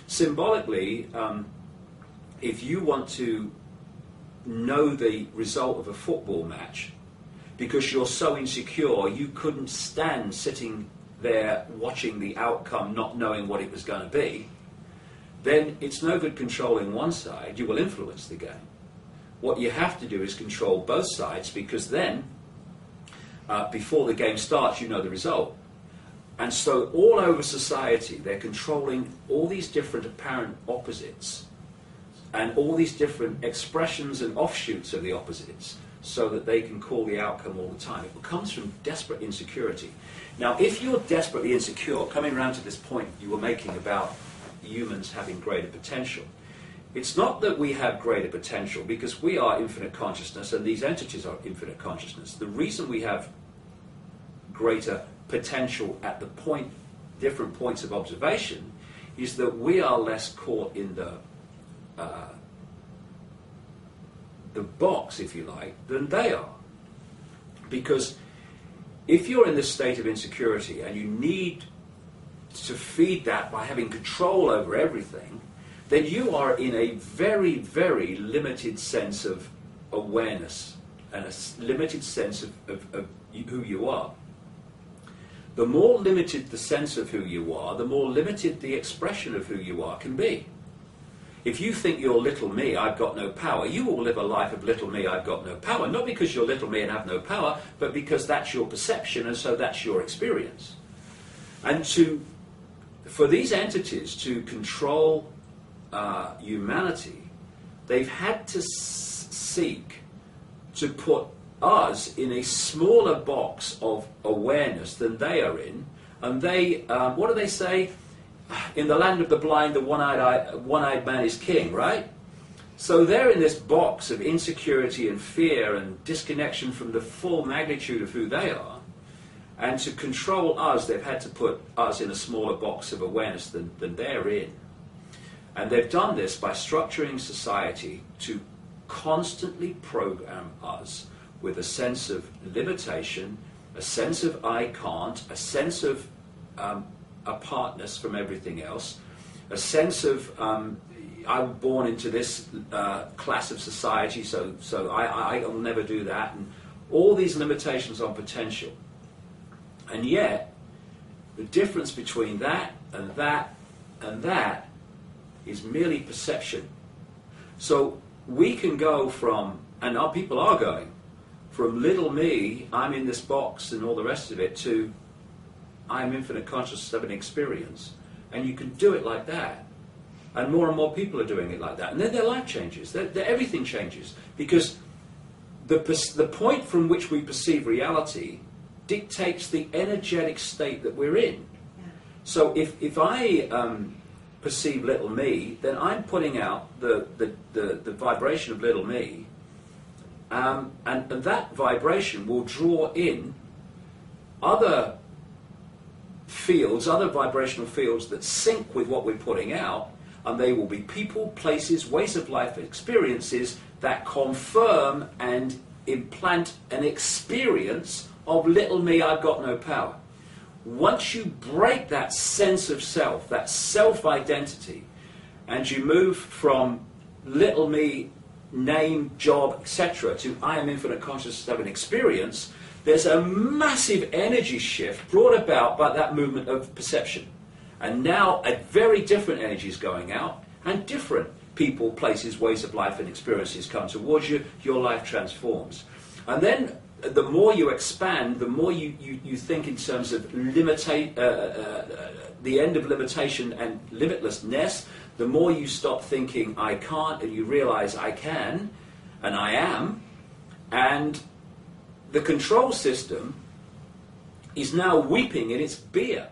Symbolically, if you want to know the result of a football match, because you're so insecure you couldn't stand sitting there watching the outcome, not knowing what it was going to be, then it's no good controlling one side. You will influence the game. What you have to do is control both sides, because then, before the game starts, you know the result. And so all over society, they're controlling all these different apparent opposites and all these different expressions and offshoots of the opposites, so that they can call the outcome all the time. It comes from desperate insecurity. Now, if you're desperately insecure, coming around to this point you were making about humans having greater potential, it's not that we have greater potential, because we are infinite consciousness and these entities are infinite consciousness. The reason we have greater potential at the different points of observation is that we are less caught in the box, if you like, than they are. Because if you're in this state of insecurity and you need to feed that by having control over everything, then you are in a very, very limited sense of awareness and a limited sense of who you are. The more limited the sense of who you are, the more limited the expression of who you are can be. If you think you're little me, I've got no power, you will live a life of little me, I've got no power. Not because you're little me and have no power, but because that's your perception, and so that's your experience. And for these entities to control humanity, they've had to seek to put us in a smaller box of awareness than they are in. And they, what do they say? In the land of the blind, the one-eyed man is king, right? So they're in this box of insecurity and fear and disconnection from the full magnitude of who they are. And to control us, they've had to put us in a smaller box of awareness than they're in. And they've done this by structuring society to constantly program us with a sense of limitation, a sense of I can't, a sense of apartness from everything else, a sense of I'm born into this class of society, so I'll never do that, and all these limitations on potential. And yet, the difference between that and that and that is merely perception. So we can go from, and our people are going, from little me, I'm in this box and all the rest of it, to I'm infinite consciousness of an experience. And you can do it like that. And more people are doing it like that. And then their life changes. Everything changes. Because the point from which we perceive reality dictates the energetic state that we're in. Yeah. So if I perceive little me, then I'm putting out the vibration of little me. And that vibration will draw in other fields, other vibrational fields that sync with what we're putting out, and they will be people, places, ways of life, experiences that confirm and implant an experience of little me, I've got no power. Once you break that sense of self, that self-identity, and you move from little me, name, job, etc., to I am infinite consciousness of an experience, there's a massive energy shift brought about by that movement of perception. And now a very different energy is going out, and different people, places, ways of life and experiences come towards you. Your life transforms. And then the more you expand, the more you think in terms of the end of limitation and limitlessness, the more you stop thinking I can't and you realize I can and I am. And the control system is now weeping in its beer